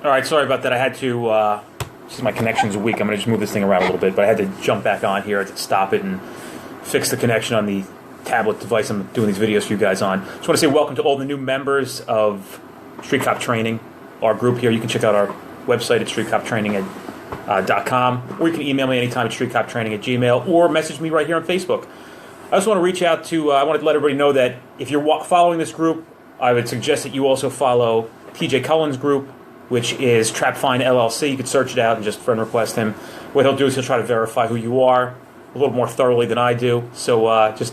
All right, sorry about that. I had to, since my connection's weak, I'm going to just move this thing around a little bit, but I had to jump back on here to stop it and fix the connection on the tablet device I'm doing these videos for you guys on. Just want to say welcome to all the new members of Street Cop Training, our group here. You can check out our website at streetcoptraining.com, or you can email me anytime at streetcoptraining@gmail, or message me right here on Facebook. I just want to reach out to, I wanted to let everybody know that if you're following this group, I would suggest that you also follow TJ Cullen's group, which is Trap Fine LLC. You can search it out and just friend request him. What he'll do is he'll try to verify who you are a little more thoroughly than I do. So just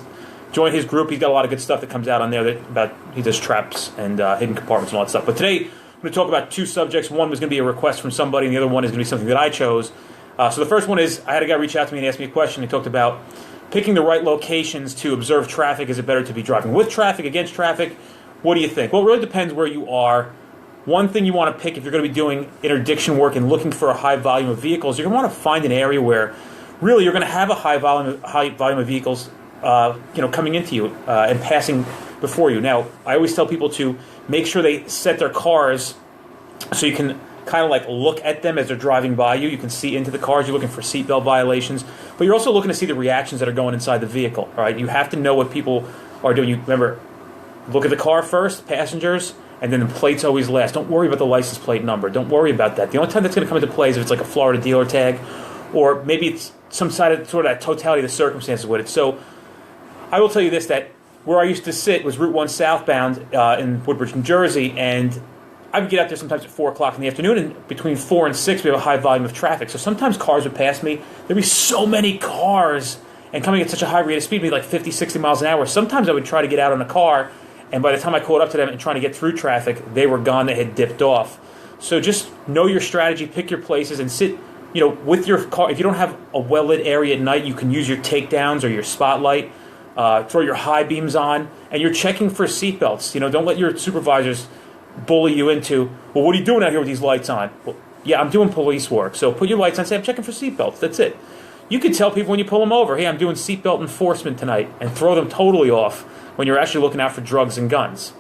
join his group. He's got a lot of good stuff that comes out on there about he does traps and hidden compartments and all that stuff. But today I'm going to talk about two subjects. One was going to be a request from somebody, and the other one is going to be something that I chose. So the first one is I had a guy reach out to me and ask me a question. He talked about picking the right locations to observe traffic. Is it better to be driving with traffic, against traffic? What do you think? Well, it really depends where you are. One thing you want to pick if you're going to be doing interdiction work and looking for a high volume of vehicles, you're going to want to find an area where really you're going to have a high volume of vehicles coming into you and passing before you. Now, I always tell people to make sure they set their cars so you can kind of like look at them as they're driving by you. You can see into the cars. You're looking for seatbelt violations, but you're also looking to see the reactions that are going inside the vehicle. All right, you have to know what people are doing. You remember, look at the car first, passengers, and then the plate's always last. Don't worry about the license plate number. Don't worry about that. The only time that's going to come into play is if it's like a Florida dealer tag, or maybe it's some sort of that totality of the circumstances with it. So I will tell you this, that where I used to sit was Route 1 southbound in Woodbridge, New Jersey, and I would get out there sometimes at 4 o'clock in the afternoon, and between 4 and 6 we have a high volume of traffic. So sometimes cars would pass me. There'd be so many cars, and coming at such a high rate of speed, maybe like 50, 60 miles an hour. Sometimes I would try to get out on a car, and by the time I caught up to them and trying to get through traffic, they were gone, they had dipped off. So just know your strategy, pick your places, and sit, with your car. If you don't have a well-lit area at night, you can use your takedowns or your spotlight, throw your high beams on, and you're checking for seatbelts. Don't let your supervisors bully you into, well, what are you doing out here with these lights on? Well, yeah, I'm doing police work. So put your lights on, say, I'm checking for seatbelts. That's it. You can tell people when you pull them over, hey, I'm doing seatbelt enforcement tonight, and throw them totally off when you're actually looking out for drugs and guns.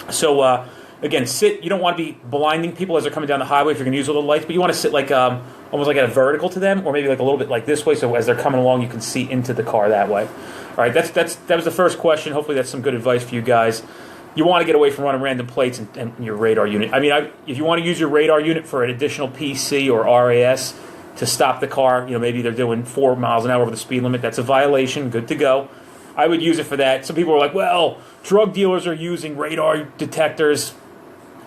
So, again, sit. You don't want to be blinding people as they're coming down the highway if you're going to use all the lights, but you want to sit like almost like at a vertical to them, or maybe like a little bit like this way, so as they're coming along, you can see into the car that way. All right, that was the first question. Hopefully that's some good advice for you guys. You want to get away from running random plates and your radar unit. I mean, if you want to use your radar unit for an additional PC or RAS to stop the car, maybe they're doing 4 miles an hour over the speed limit, that's a violation, good to go. I would use it for that. Some people are like, well, drug dealers are using radar detectors.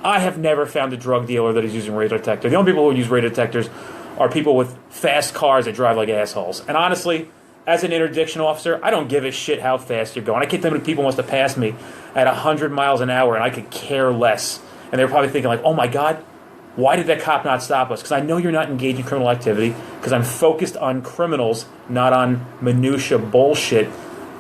I have never found a drug dealer that is using radar detector. The only people who use radar detectors are people with fast cars that drive like assholes. And honestly, as an interdiction officer, I don't give a shit how fast you're going. I can't tell how many people wants to pass me at 100 miles an hour, and I could care less. And they're probably thinking like, oh my God, why did that cop not stop us? Because I know you're not engaged in criminal activity, because I'm focused on criminals, not on minutia bullshit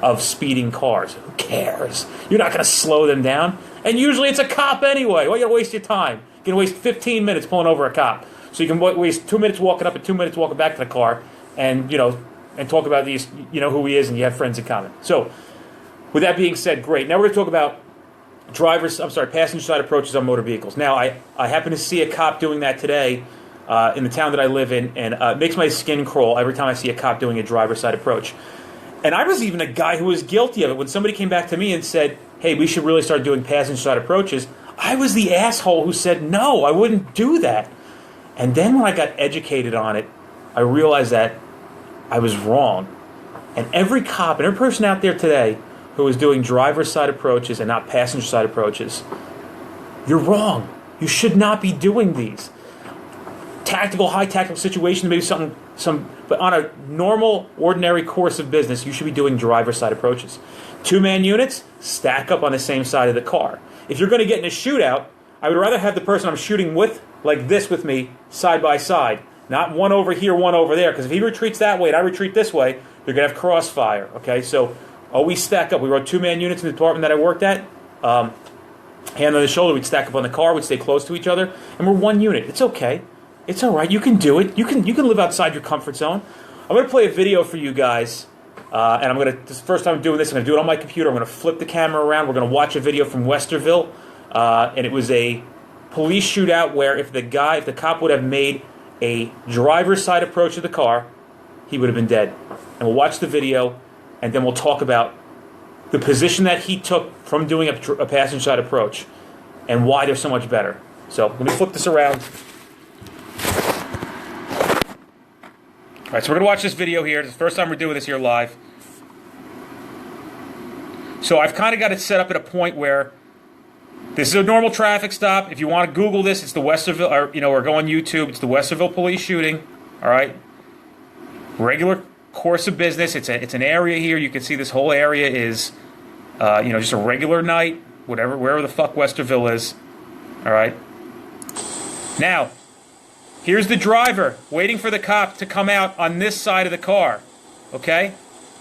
of speeding cars. Who cares? You're not going to slow them down. And usually it's a cop anyway. Why are you going to waste your time? You're going to waste 15 minutes pulling over a cop. So you can waste 2 minutes walking up and 2 minutes walking back to the car and, and talk about these, who he is, and you have friends in common. So with that being said, great. Now we're going to talk about passenger side approaches on motor vehicles. Now, I happen to see a cop doing that today in the town that I live in, and it makes my skin crawl every time I see a cop doing a driver's side approach. And I was even a guy who was guilty of it. When somebody came back to me and said, hey, we should really start doing passenger side approaches, I was the asshole who said, no, I wouldn't do that. And then when I got educated on it, I realized that I was wrong. And every cop and every person out there today who is doing driver's side approaches and not passenger side approaches, you're wrong. You should not be doing these. High tactical situation, maybe but on a normal, ordinary course of business, you should be doing driver's side approaches. 2-man units, stack up on the same side of the car. If you're going to get in a shootout, I would rather have the person I'm shooting with, like this with me, side by side. Not one over here, one over there, because if he retreats that way and I retreat this way, you're going to have crossfire, okay? So always stack up. We rode 2-man units in the department that I worked at. Hand on the shoulder, we'd stack up on the car, we'd stay close to each other, and we're one unit. It's okay. It's all right. You can do it. You can live outside your comfort zone. I'm going to play a video for you guys, and this is the first time I'm doing this. I'm going to do it on my computer. I'm going to flip the camera around. We're going to watch a video from Westerville, and it was a police shootout where if the cop would have made a driver's side approach to the car, he would have been dead. And we'll watch the video, and then we'll talk about the position that he took from doing a passenger side approach and why they're so much better. So let me flip this around. All right, so we're going to watch this video here. It's the first time we're doing this here live. So I've kind of got it set up at a point where this is a normal traffic stop. If you want to Google this, it's the Westerville, or go on YouTube. It's the Westerville police shooting. All right, regular course of business. It's an area here. You can see this whole area is, just a regular night, wherever the fuck Westerville is. All right. Now, here's the driver waiting for the cop to come out on this side of the car. Okay.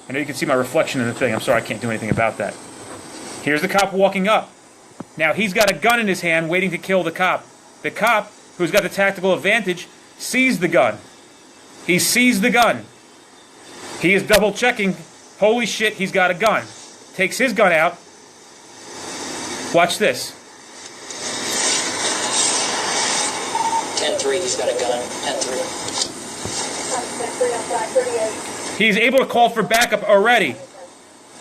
I know you can see my reflection in the thing. I'm sorry, I can't do anything about that. Here's the cop walking up. Now, he's got a gun in his hand waiting to kill the cop. The cop, who's got the tactical advantage, sees the gun. He sees the gun. He is double checking. Holy shit, he's got a gun. Takes his gun out. Watch this. 10-3, he's got a gun. 10-3. He's able to call for backup already.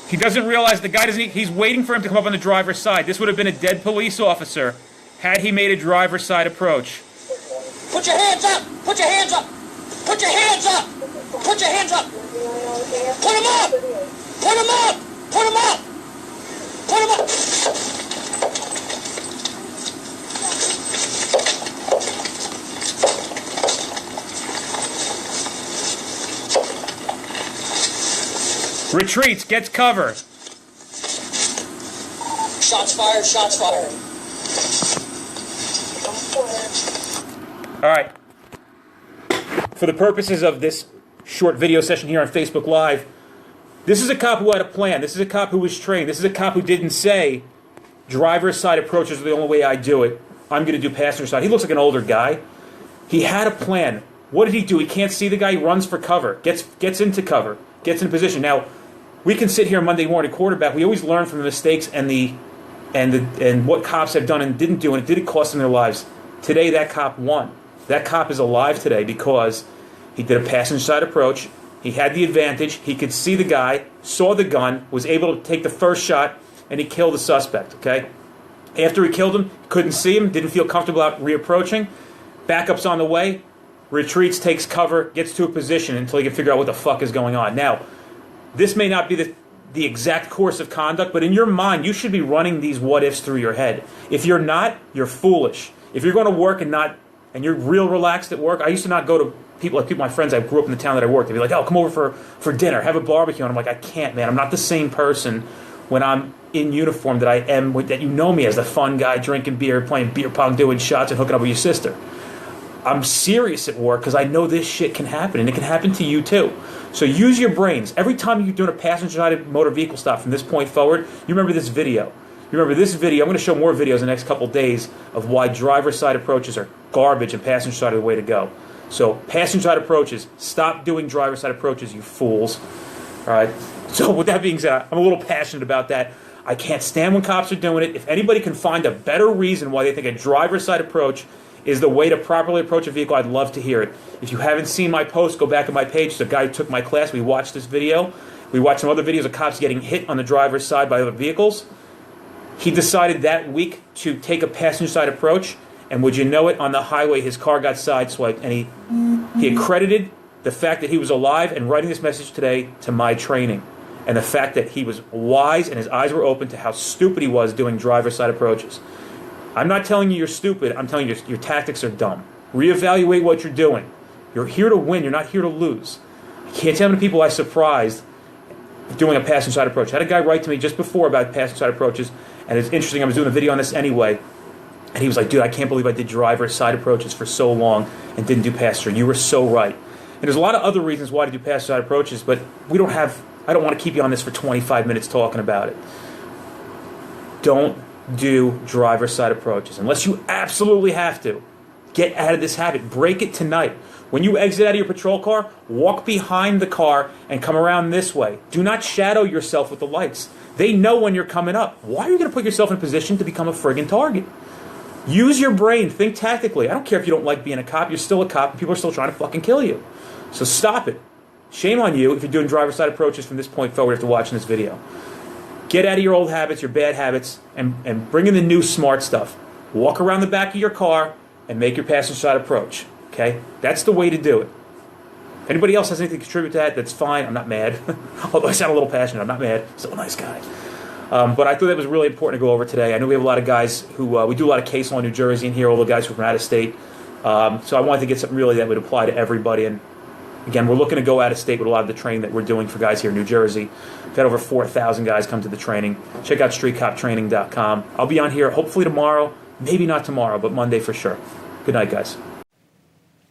He doesn't realize the guy doesn't. He's waiting for him to come up on the driver's side. This would have been a dead police officer had he made a driver's side approach. Put your hands up! Put your hands up! Put your hands up! Put your hands up! Put them up! Put them up! Put them up! Put them up! Retreats, gets cover. Shots fired, shots fired. All right. For the purposes of this short video session here on Facebook Live, this is a cop who had a plan. This is a cop who was trained. This is a cop who didn't say, driver's side approaches are the only way I do it. I'm going to do passenger side. He looks like an older guy. He had a plan. What did he do? He can't see the guy. He runs for cover. Gets into cover. Gets in position. Now, we can sit here Monday morning quarterback. We always learn from the mistakes and what cops have done and didn't do, and it didn't cost them their lives. Today, that cop won. That cop is alive today because he did a passenger side approach. He had the advantage. He could see the guy, saw the gun, was able to take the first shot, and he killed the suspect. Okay. After he killed him, couldn't see him, didn't feel comfortable out reapproaching. Backup's on the way. Retreats, takes cover, gets to a position until he can figure out what the fuck is going on. Now, this may not be the exact course of conduct, but in your mind, you should be running these what-ifs through your head. If you're not, you're foolish. If you're going to work and you're real relaxed at work, I used to not go to people, my friends, I grew up in the town that I worked. They'd be like, oh, come over for dinner, have a barbecue. And I'm like, I can't, man. I'm not the same person when I'm in uniform that I am, that you know me as the fun guy drinking beer, playing beer pong, doing shots, and hooking up with your sister. I'm serious at work because I know this shit can happen, and it can happen to you too. So use your brains. Every time you're doing a passenger-side motor vehicle stop from this point forward, you remember this video. You remember this video. I'm going to show more videos in the next couple of days of why driver-side approaches are garbage and passenger-side are the way to go. So passenger-side approaches, stop doing driver-side approaches, you fools. All right. So with that being said, I'm a little passionate about that. I can't stand when cops are doing it. If anybody can find a better reason why they think a driver-side approach is the way to properly approach a vehicle, I'd love to hear it. If you haven't seen my post, go back on my page. The guy who took my class, we watched this video. We watched some other videos of cops getting hit on the driver's side by other vehicles. He decided that week to take a passenger side approach, and would you know it, on the highway his car got sideswiped, and he accredited the fact that he was alive and writing this message today to my training, and the fact that he was wise and his eyes were open to how stupid he was doing driver's side approaches. I'm not telling you you're stupid. I'm telling you your tactics are dumb. Reevaluate what you're doing. You're here to win. You're not here to lose. I can't tell how many people I surprised doing a passenger side approach. I had a guy write to me just before about passenger side approaches, and it's interesting. I was doing a video on this anyway, and he was like, dude, I can't believe I did driver side approaches for so long and didn't do passenger. You were so right. And there's a lot of other reasons why to do passenger side approaches, but I don't want to keep you on this for 25 minutes talking about it. Don't do driver side approaches unless you absolutely have to. Get out of this habit. Break it tonight. When you exit out of your patrol car, walk behind the car and come around this way. Do not shadow yourself with the lights. They know when you're coming up. Why are you going to put yourself in a position to become a friggin' target? Use your brain. Think tactically. I don't care if you don't like being a cop. You're still a cop, and people are still trying to fucking kill you. So stop it. Shame on you if you're doing driver's side approaches from this point forward after watching this video. Get out of your old habits, your bad habits, and bring in the new smart stuff. Walk around the back of your car and make your passenger side approach. Okay? That's the way to do it. If anybody else has anything to contribute to that, that's fine. I'm not mad. Although I sound a little passionate, I'm not mad. Still a nice guy. But I thought that was really important to go over today. I know we have a lot of guys who, we do a lot of case law in New Jersey and here, all the guys who are from out of state. So I wanted to get something really that would apply to everybody. And again, we're looking to go out of state with a lot of the training that we're doing for guys here in New Jersey. We've had over 4,000 guys come to the training. Check out streetcoptraining.com. I'll be on here hopefully tomorrow. Maybe not tomorrow, but Monday for sure. Good night, guys.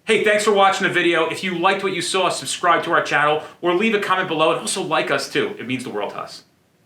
Hey, thanks for watching the video. If you liked what you saw, subscribe to our channel or leave a comment below and also like us too. It means the world to us.